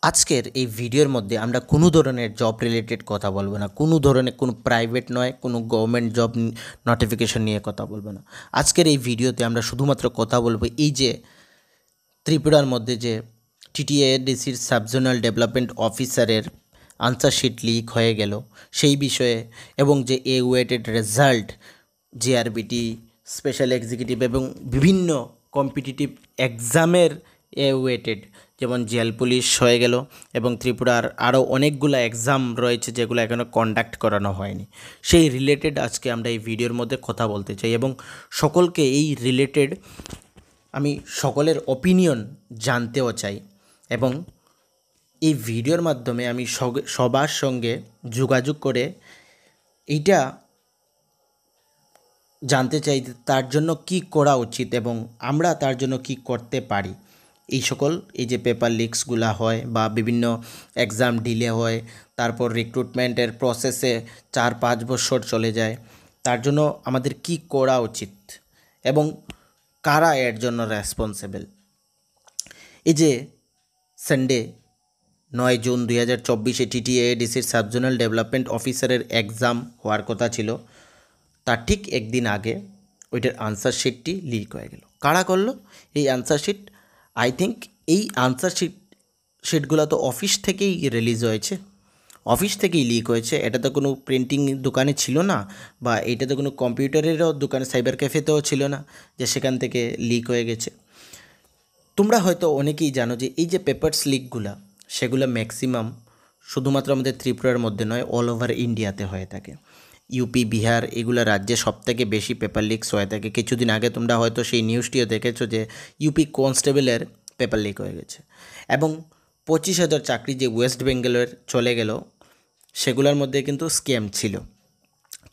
আজকের এই ভিডিওর মধ্যে আমরা কোনো ধরনের জব রিলেটেড কথা বলবো না, কোনো ধরনের কোনো প্রাইভেট নয়, কোনো গভর্নমেন্ট জব নোটিফিকেশন নিয়ে কথা বলবো না। আজকের এই ভিডিওতে আমরা শুধুমাত্র কথা বলবো এই যে ত্রিপুরার মধ্যে যে টিটিএডিসির সাবজোনাল ডেভেলপমেন্ট অফিসারের আনসার শিট লিক হয়ে গেল সেই বিষয়ে, এবং যে waited result GRBT, special executive এবং বিভিন্ন কম্পিটিটিভ এক্সামের ওয়েটেড, যেমন জেল পুলিশ হয়ে গেল এবং ত্রিপুরার আরও অনেকগুলো এক্সাম রয়েছে যেগুলো এখনও কন্ডাক্ট করানো হয়নি। সেই রিলেটেড আজকে আমরা এই ভিডিওর মধ্যে কথা বলতে চাই এবং সকলকে এই রিলেটেড আমি সকলের অপিনিয়ন জানতেও চাই, এবং এই ভিডিওর মাধ্যমে আমি সবার সঙ্গে যোগাযোগ করে এইটা জানতে চাই যে তার জন্য কি করা উচিত এবং আমরা তার জন্য কি করতে পারি। এই সকল এই যে পেপার লিকসগুলো হয় বা বিভিন্ন এক্সাম ডিলে হয়, তারপর রিক্রুটমেন্টের প্রসেসে 4-5 বছর চলে যায়, তার জন্য আমাদের কি করা উচিত এবং কারা এর জন্য রেসপন্সিবল। এই যে সানডে 9 জুন 2024 টিটিএডিসির সাবজোনাল ডেভেলপমেন্ট অফিসারের এক্সাম হওয়ার কথা ছিল, তার ঠিক একদিন আগে ওইটার আনসার শিটটি লিক হয়ে গেল। কারা করলো এই আনসার শিট? আই থিঙ্ক এই আনসার শিটগুলো তো অফিস থেকেই রিলিজ হয়েছে, অফিস থেকেই লিক হয়েছে। এটা তো কোনো প্রিন্টিং দোকানে ছিল না, বা এটা তো কোনো কম্পিউটারেরও দোকানে, সাইবার ক্যাফেতেও ছিল না যে সেখান থেকে লিক হয়ে গেছে। তোমরা হয়তো অনেকেই জানো যে এই যে পেপারস লিকগুলো, সেগুলো ম্যাক্সিমাম শুধুমাত্র আমাদের ত্রিপুরার মধ্যে নয়, অল ওভার ইন্ডিয়াতে হয়ে থাকে। ইউপি, বিহার এগুলো রাজ্যে সবথেকে বেশি পেপার লিকস হয়ে থাকে। কিছুদিন আগে তোমরা হয়তো সেই নিউজটিও দেখেছো যে ইউপি কনস্টেবলের পেপার লিক হয়ে গেছে, এবং 25,000 চাকরি যে ওয়েস্ট বেঙ্গলের চলে গেল, সেগুলোর মধ্যে কিন্তু স্ক্যাম ছিল।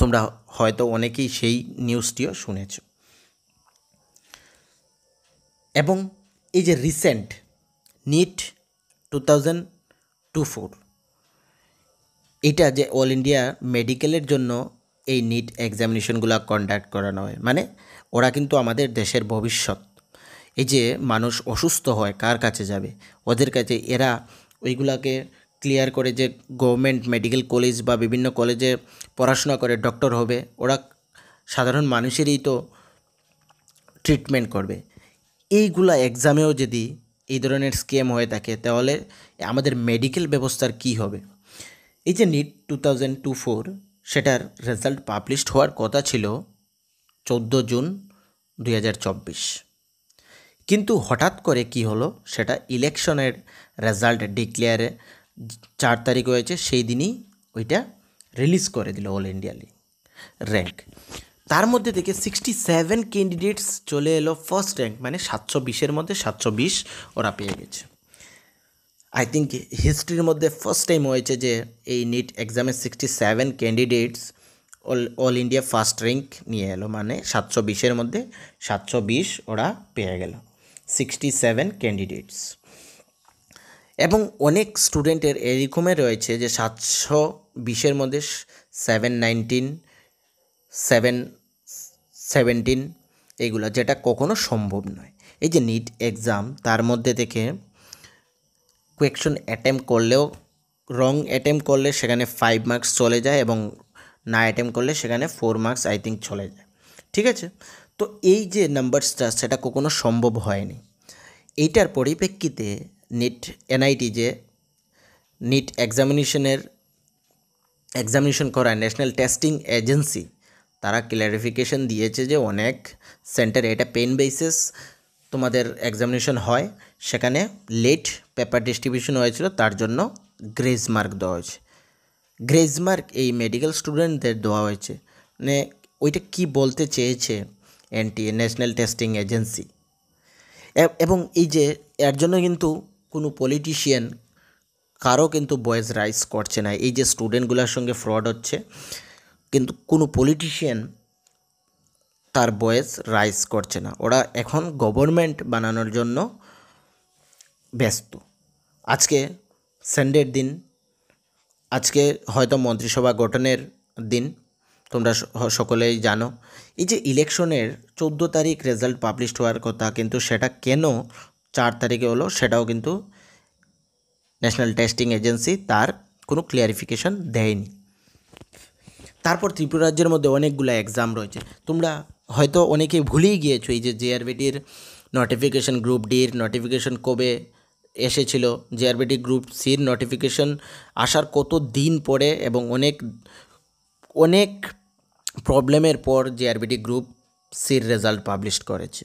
তোমরা হয়তো অনেকেই সেই নিউজটিও শুনেছো। এবং এই যে রিসেন্ট নিট 2024, এটা যে অল ইন্ডিয়া মেডিকেলের জন্য এই নিট এক্সামিনেশনগুলো কন্ডাক্ট করানো হয়, মানে ওরা কিন্তু আমাদের দেশের ভবিষ্যৎ। এই যে মানুষ অসুস্থ হয় কার কাছে যাবে? ওদের কাছে। এরা ওইগুলাকে ক্লিয়ার করে যে গভর্নমেন্ট মেডিকেল কলেজ বা বিভিন্ন কলেজে পড়াশোনা করে ডক্টর হবে, ওরা সাধারণ মানুষেরই তো ট্রিটমেন্ট করবে। এইগুলা এক্সামেও যদি এই ধরনের স্ক্যাম হয়ে থাকে, তাহলে আমাদের মেডিকেল ব্যবস্থার কি হবে? এই যে নিট 2024, সেটার রেজাল্ট পাবলিশড হওয়ার কথা ছিল 14 জুন 2024, কিন্তু হঠাৎ করে কি হলো, সেটা ইলেকশনের রেজাল্ট ডিক্লেয়ারে 4 তারিখ হয়েছে, সেই দিনই ওইটা রিলিজ করে দিল অল ইন্ডিয়া র্যাঙ্ক। তার মধ্যে থেকে 67 ক্যান্ডিডেটস চলে এলো ফার্স্ট র্যাঙ্ক, মানে 720-এর মধ্যে 720 ওরা পেয়ে গেছে। আই থিঙ্ক হিস্ট্রির মধ্যে ফার্স্ট টাইম হয়েছে যে এই নিট এক্সামে 67 candidates all India first rank নিয়ে এলো, মানে 720-এর মধ্যে 720 ওরা পেয়ে গেল, 67 ক্যান্ডিডেটস। এবং অনেক স্টুডেন্টের এরকমই রয়েছে যে 720-এর মধ্যে 719, 717 এইগুলো, যেটা কখনো সম্ভব নয়। এই যে নিট এক্সাম, তার মধ্যে থেকে কোয়েকশন অ্যাটেম্প করলেও, রং অ্যাটেম্প করলে সেখানে 5 মার্কস চলে যায়, এবং না অ্যাটেম্প করলে সেখানে 4 মার্কস আই থিঙ্ক চলে যায়। ঠিক আছে, তো এই যে নাম্বারসটা, সেটা কখনো সম্ভব হয়নি। এইটার পরিপ্রেক্ষিতে নিট এনআইটি যে নিট এক্সামিনেশন করা ন্যাশনাল টেস্টিং এজেন্সি, তারা ক্ল্যারিফিকেশন দিয়েছে যে অনেক সেন্টারে এটা পেন বেসিস তোমাদের এক্সামিনেশন হয়, সেখানে লেট পেপার ডিস্ট্রিবিউশন হয়েছিল, তার জন্য গ্রেস মার্ক দেওয়া হয়েছে। গ্রেস মার্ক এই মেডিকেল স্টুডেন্টদের দেওয়া হয়েছে, মানে ওইটা কি বলতে চেয়েছে এনটিএ, ন্যাশনাল টেস্টিং এজেন্সি। এবং এই যে এর জন্য কিন্তু কোনো পলিটিশিয়ান কারও কিন্তু ভয়েস রাইজ করছে না। এই যে স্টুডেন্টগুলোর সঙ্গে ফ্রড হচ্ছে, কিন্তু কোনো পলিটিশিয়ান তার ভয়েস রাইজ করছে না। ওরা এখন গভর্নমেন্ট বানানোর জন্য ব্যস্ত। আজকে সানডের দিন, আজকে হয়তো মন্ত্রিসভা গঠনের দিন, তোমরা সকলেই জানো। এই যে ইলেকশনের 14 তারিখ রেজাল্ট পাবলিশড হওয়ার কথা, কিন্তু সেটা কেন 4 তারিখে হলো সেটাও কিন্তু ন্যাশনাল টেস্টিং এজেন্সি তার কোনো ক্লিয়ারিফিকেশন দেয়নি। তারপর ত্রিপুরা রাজ্যের মধ্যে অনেকগুলো এক্সাম রয়েছে, তোমরা হয়তো অনেকেই ভুলেই গিয়েছো এই যে জেআরবিটির নোটিফিকেশন, গ্রুপ ডির নোটিফিকেশন কবে এসেছিল, জেআরবিটি গ্রুপ সির নোটিফিকেশন আসার কত দিন পরে এবং অনেক প্রবলেমের পর জেআরবিটি গ্রুপ সির রেজাল্ট পাবলিশ করেছে।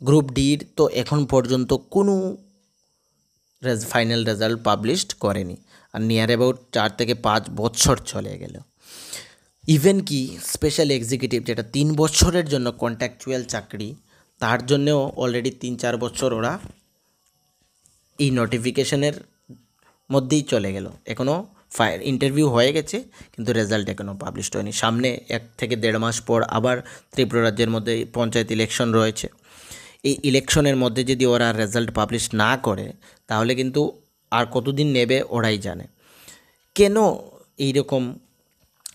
গ্রুপ ডির তো এখন পর্যন্ত কোনো ফাইনাল রেজাল্ট পাবলিশড করেনি, আর নিয়ার অ্যাবাউট 4 থেকে 5 বছর চলে গেল। ইভেন কি স্পেশাল এক্সিকিউটিভ, যেটা 3 বছরের জন্য কন্ট্রাকচুয়াল চাকরি, তার জন্যেও অলরেডি 3-4 বছর ওরা এই নোটিফিকেশনের মধ্যেই চলে গেল। এখনও ইন্টারভিউ হয়ে গেছে কিন্তু রেজাল্ট এখনও পাবলিশড হয়নি। সামনে 1 থেকে 1.5 মাস পর আবার ত্রিপুরা রাজ্যের মধ্যে পঞ্চায়েত ইলেকশন রয়েছে। এই ইলেকশনের মধ্যে যদি ওরা রেজাল্ট পাবলিশ না করে তাহলে কিন্তু আর কতদিন নেবে ওরাই জানে। কেন এইরকম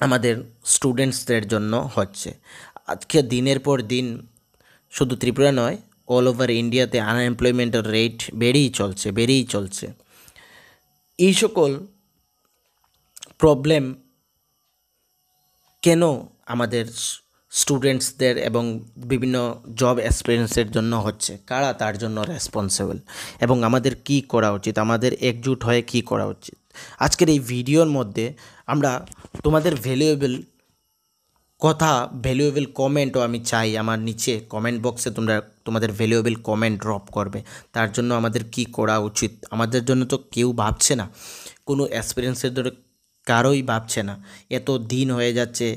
আমাদের স্টুডেন্টসদের জন্য হচ্ছে? আজকে দিনের পর দিন শুধু ত্রিপুরা নয়, অল ওভার ইন্ডিয়াতে আনএমপ্লয়মেন্টের রেট বেড়েই চলছে। এই সকল প্রবলেম কেন আমাদের স্টুডেন্টসদের এবং বিভিন্ন জব এক্সপিরিয়েন্সের জন্য হচ্ছে? কারা তার জন্য রেসপন্সিবল এবং আমাদের কি করা উচিত? আমাদের একজুট হয়ে কি করা উচিত? আজকের এই ভিডিওর মধ্যে আমরা তোমাদের ভ্যালুয়েবল কথা, ভ্যালুয়েবল কমেন্টও আমি চাই। আমার নিচে কমেন্ট বক্সে তোমরা তোমাদের ভ্যালুয়েবল কমেন্ট ড্রপ করবে। তার জন্য আমাদের কি করা উচিত? আমাদের জন্য তো কেউ ভাবছে না, কোনো এক্সপিরিয়েন্সের ধরে কারোই ভাবছে না। এত দিন হয়ে যাচ্ছে,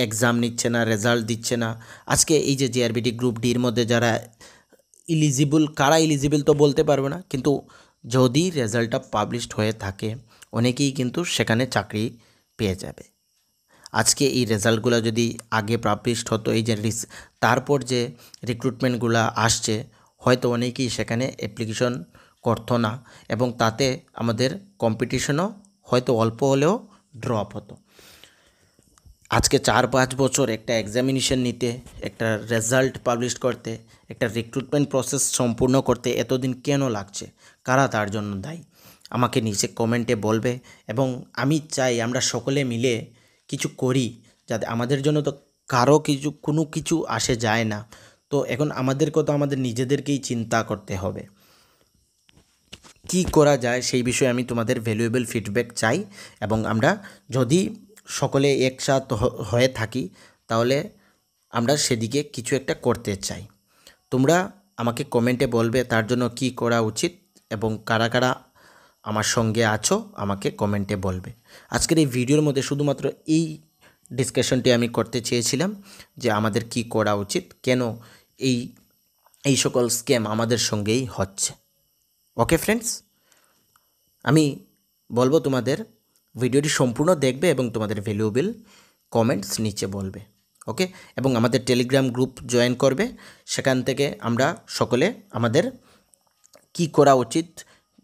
এক্সাম নিচ্ছে না, রেজাল্ট দিচ্ছে না। আজকে এই যে জেআরবিটি গ্রুপ ডির মধ্যে যারা ইলিজিবল, কারা ইলিজিবল তো বলতে পারবো না, কিন্তু যদি রেজাল্টটা পাবলিশড হয়ে থাকে অনেকেই কিন্তু সেখানে চাকরি পেয়ে যাবে। আজকে এই রেজাল্টগুলো যদি আগে পাবলিশড হতো, এই যে তারপর যে রিক্রুটমেন্টগুলো আসছে, হয়তো অনেকেই সেখানে অ্যাপ্লিকেশন করতো না এবং তাতে আমাদের কম্পিটিশনও হয়তো অল্প হলেও ড্রপ হতো। আজকে 4-5 বছর একটা এক্সামিনেশন নিতে, একটা রেজাল্ট পাবলিশ করতে, একটা রিক্রুটমেন্ট প্রসেস সম্পূর্ণ করতে এতদিন কেন লাগছে? কারা তার জন্য দায়ী? আমাকে নিচে কমেন্টে বলবে এবং আমি চাই আমরা সকলে মিলে কিছু করি, যাতে আমাদের জন্য তো কারো কোনো কিছু আসে যায় না। তো এখন আমাদেরকে তো আমাদের নিজেদেরকেই চিন্তা করতে হবে কি করা যায়, সেই বিষয়ে আমি তোমাদের ভ্যালুয়েবল ফিডব্যাক চাই। এবং আমরা যদি সকলে একসাথ হয়ে থাকি তাহলে আমরা সেদিকে কিছু একটা করতে চাই। তোমরা আমাকে কমেন্টে বলবে তার জন্য কি করা উচিত এবং কারা কারা আমার সঙ্গে আছো আমাকে কমেন্টে বলবে। আজকের এই ভিডিওর মধ্যে শুধুমাত্র এই ডিসকাশনটি আমি করতে চেয়েছিলাম যে আমাদের কি করা উচিত, কেন এই সকল স্ক্যাম আমাদের সঙ্গেই হচ্ছে। ওকে ফ্রেন্ডস, আমি বলবো তোমাদের ভিডিওটি সম্পূর্ণ দেখবে এবং তোমাদের ভ্যালুয়েবল কমেন্টস নিচে বলবে। ওকে, এবং আমাদের টেলিগ্রাম গ্রুপ জয়েন করবে। সেখান থেকে আমরা সকলে আমাদের কি করা উচিত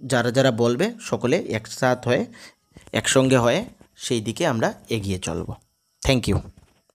যারা যারা বলবে সকলে একসাথে হয়ে একসঙ্গে হয়ে সেই দিকে আমরা এগিয়ে চলব। Thank you.